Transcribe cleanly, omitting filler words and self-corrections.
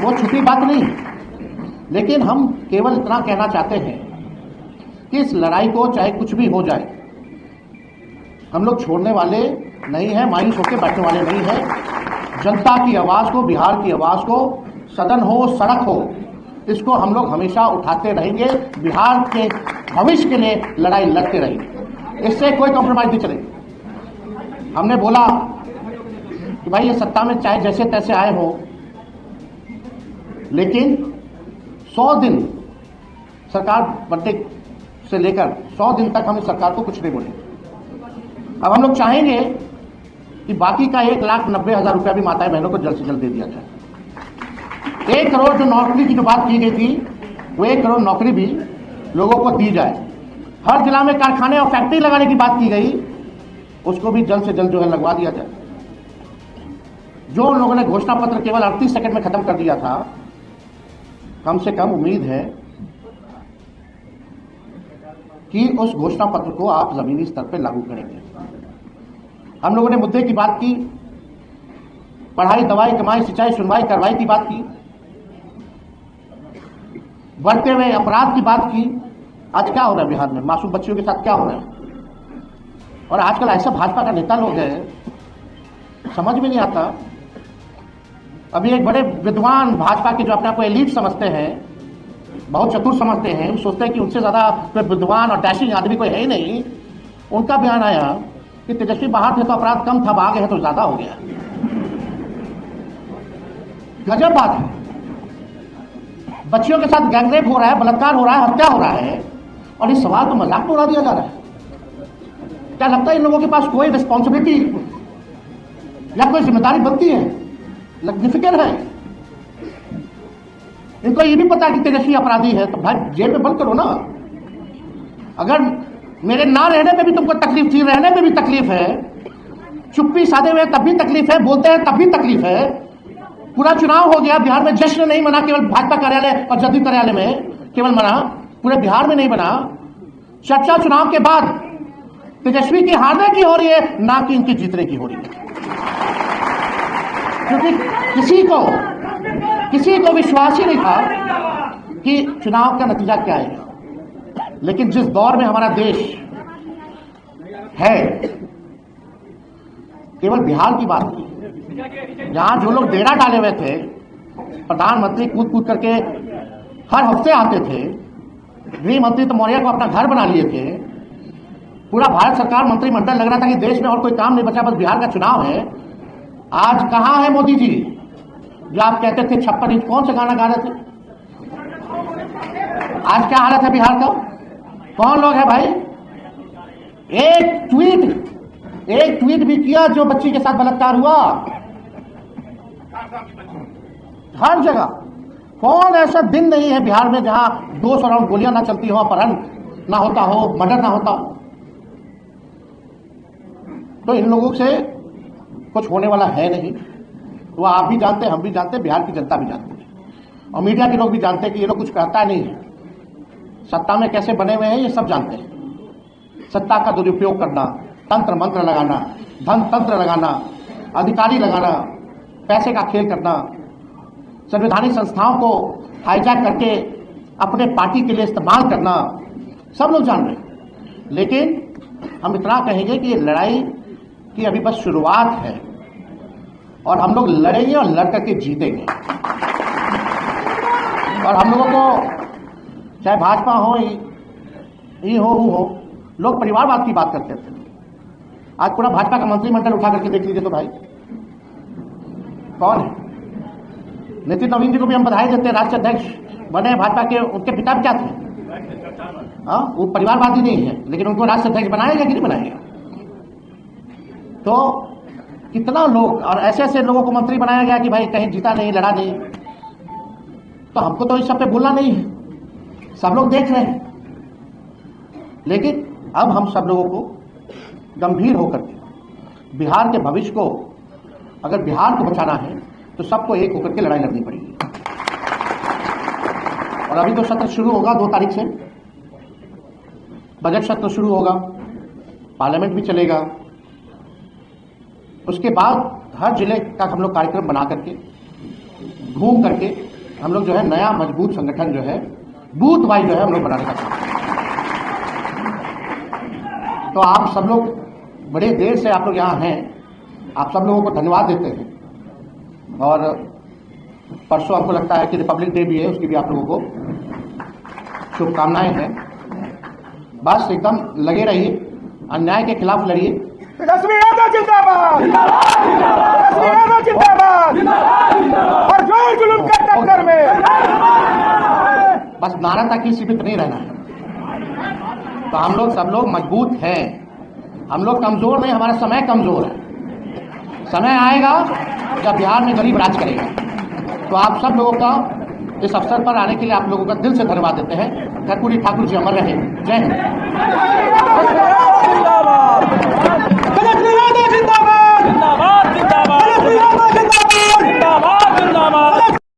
वो छुपी बात नहीं, लेकिन हम केवल इतना कहना चाहते हैं कि इस लड़ाई को चाहे कुछ भी हो जाए, हम लोग छोड़ने वाले नहीं हैं, मायूस होकर बैठने वाले नहीं हैं। जनता की आवाज़ को, बिहार की आवाज़ को, सदन हो सड़क हो, इसको हम लोग हमेशा उठाते रहेंगे। बिहार के भविष्य के लिए लड़ाई लड़ते रहेंगे, इससे कोई कॉम्प्रोमाइज नहीं चलेगी। हमने बोला कि भाई ये सत्ता में चाहे जैसे तैसे आए हो, लेकिन 100 दिन सरकार बनने से लेकर 100 दिन तक हम इस सरकार को कुछ नहीं बोले। अब हम लोग चाहेंगे कि बाकी का 1,90,000 रुपया भी माताएं बहनों को जल्द से जल्द दे दिया जाए। 1 करोड़ जो नौकरी की जो बात की गई थी, वो 1 करोड़ नौकरी भी लोगों को दी जाए। हर जिला में कारखाने और फैक्ट्री लगाने की बात की गई, उसको भी जल्द से जल्द जो है लगवा दिया जाए। जो उन लोगों ने घोषणा पत्र केवल 38 सेकंड में खत्म कर दिया था, कम से कम उम्मीद है कि उस घोषणा पत्र को आप जमीनी स्तर पर लागू करेंगे। हम लोगों ने मुद्दे की बात की, पढ़ाई, दवाई, कमाई, सिंचाई, सुनवाई, कार्रवाई की बात की, बढ़ते हुए अपराध की बात की। आज क्या हो रहा है बिहार में, मासूम बच्चियों के साथ क्या हो रहा है? और आजकल ऐसा भाजपा का नेता लोग हैं, समझ में नहीं आता। अभी एक बड़े विद्वान भाजपा के जो अपने आप को एलीट समझते हैं, बहुत चतुर समझते हैं, सोचते हैं कि उनसे ज्यादा कोई विद्वान और डैशिंग आदमी कोई है ही नहीं। उनका बयान आया कि तेजस्वी बाहर थे तो अपराध कम था, आ गए हैं तो ज्यादा हो गया। गजब बात है। बच्चियों के साथ गैंगरेप हो रहा है, बलात्कार हो रहा है, हत्या हो रहा है, और इस सवाल को मजाक में उड़ा दिया जा रहा है। क्या लगता है इन लोगों के पास कोई रिस्पॉन्सिबिलिटी या कोई जिम्मेदारी बनती है? फिक्र है इनको, ये भी पता है कि तेजस्वी अपराधी है, तो भाई जेल में बंद करो ना। अगर मेरे ना रहने पे भी तुमको तकलीफ थी, रहने पे भी तकलीफ है, चुप्पी साधे हुए तब भी तकलीफ है, बोलते हैं तब भी तकलीफ है। पूरा चुनाव हो गया, बिहार में जश्न नहीं मना, केवल भाजपा कार्यालय और जदयू कार्यालय में केवल मना, पूरे बिहार में नहीं बना। चर्चा चुनाव के बाद तेजस्वी की हारने की हो रही है, ना कि इनकी जीतने की हो रही है। क्योंकि किसी को विश्वास ही नहीं था कि चुनाव का नतीजा क्या है। लेकिन जिस दौर में हमारा देश है, केवल बिहार की बात की, जहां जो लोग डेरा डाले हुए थे, प्रधानमंत्री कूद कूद करके हर हफ्ते आते थे, गृह मंत्री तो मौर्य को अपना घर बना लिए थे, पूरा भारत सरकार मंत्रिमंडल लग रहा था कि देश में और कोई काम नहीं बचा, बस बिहार का चुनाव है। आज कहां है मोदी जी जो आप कहते थे 56 इंच, कौन सा गाना गा रहे थे? आज क्या हालत है बिहार का? कौन लोग है भाई? एक ट्वीट भी किया जो बच्ची के साथ बलात्कार हुआ, हर जगह। कौन ऐसा दिन नहीं है बिहार में जहां 200 राउंड गोलियां ना चलती हो, अपहरण ना होता हो, मर्डर ना होता हो। तो इन लोगों से कुछ होने वाला है नहीं। वो आप भी जानते हैं, हम भी जानते हैं, बिहार की जनता भी जानती है, और मीडिया के लोग भी जानते हैं कि ये लोग कुछ कहता नहीं है। सत्ता में कैसे बने हुए हैं ये सब जानते हैं। सत्ता का दुरुपयोग करना, तंत्र मंत्र लगाना, धन तंत्र लगाना, अधिकारी लगाना, पैसे का खेल करना, संवैधानिक संस्थाओं को हाईजैक करके अपने पार्टी के लिए इस्तेमाल करना, सब लोग जान रहे हैं। लेकिन हम इतना कहेंगे कि ये लड़ाई की अभी बस शुरुआत है, और हम लोग लड़ेंगे और लड़ करके जीतेंगे। और हम लोगों को चाहे भाजपा हो, ये हो, लोग परिवारवाद की बात करते थे। आज पूरा भाजपा का मंत्रिमंडल उठा करके देख लीजिए तो भाई कौन है? नितिन नवीन जी को भी हम बधाई देते हैं, राष्ट्रीय अध्यक्ष बने भाजपा के। उनके पिता क्या थे? वो परिवारवादी नहीं है, लेकिन उनको राष्ट्रीय अध्यक्ष बनाएगा कि नहीं बनाएगा? तो कितना लोग, और ऐसे ऐसे लोगों को मंत्री बनाया गया कि भाई कहीं जीता नहीं, लड़ा नहीं। तो हमको तो इस सब पे बोलना नहीं है, सब लोग देख रहे हैं। लेकिन अब हम सब लोगों को गंभीर होकर के बिहार के भविष्य को, अगर बिहार को बचाना है तो सबको एक होकर के लड़ाई लड़नी पड़ेगी। और अभी तो सत्र शुरू होगा 2 तारीख से, बजट सत्र शुरू होगा, पार्लियामेंट भी चलेगा। उसके बाद हर जिले का हम लोग कार्यक्रम बना करके, घूम करके हम लोग जो है नया मजबूत संगठन जो है बूथ वाइज जो है हम लोग बनाने का काम। तो आप सब लोग बड़े देर से आप लोग यहाँ हैं, आप सब लोगों को धन्यवाद देते हैं। और परसों हमको लगता है कि रिपब्लिक डे भी है, उसकी भी आप लोगों को शुभकामनाएं हैं। बस एकदम लगे रहिए, अन्याय के खिलाफ लड़िए। तेजस्वी यादव जिंदाबाद, तेजस्वी यादव जिंदाबाद, और जो जुल्म के टक्कर में बस नारा तक ही सीमित नहीं रहना है। तो हम लोग सब लोग मजबूत हैं, हम लोग कमजोर नहीं, हमारा समय कमजोर है। समय आएगा जब बिहार में गरीब राज करेगा। तो आप सब लोगों का इस अवसर पर आने के लिए आप लोगों का दिल से धन्यवाद देते हैं। कर्पूरी ठाकुर जी अमर रहे। जय हिंद। जिंदाबाद जिंदाबाद जिंदाबाद जिंदाबाद जिंदाबाद जिंदाबाद जिंदाबाद।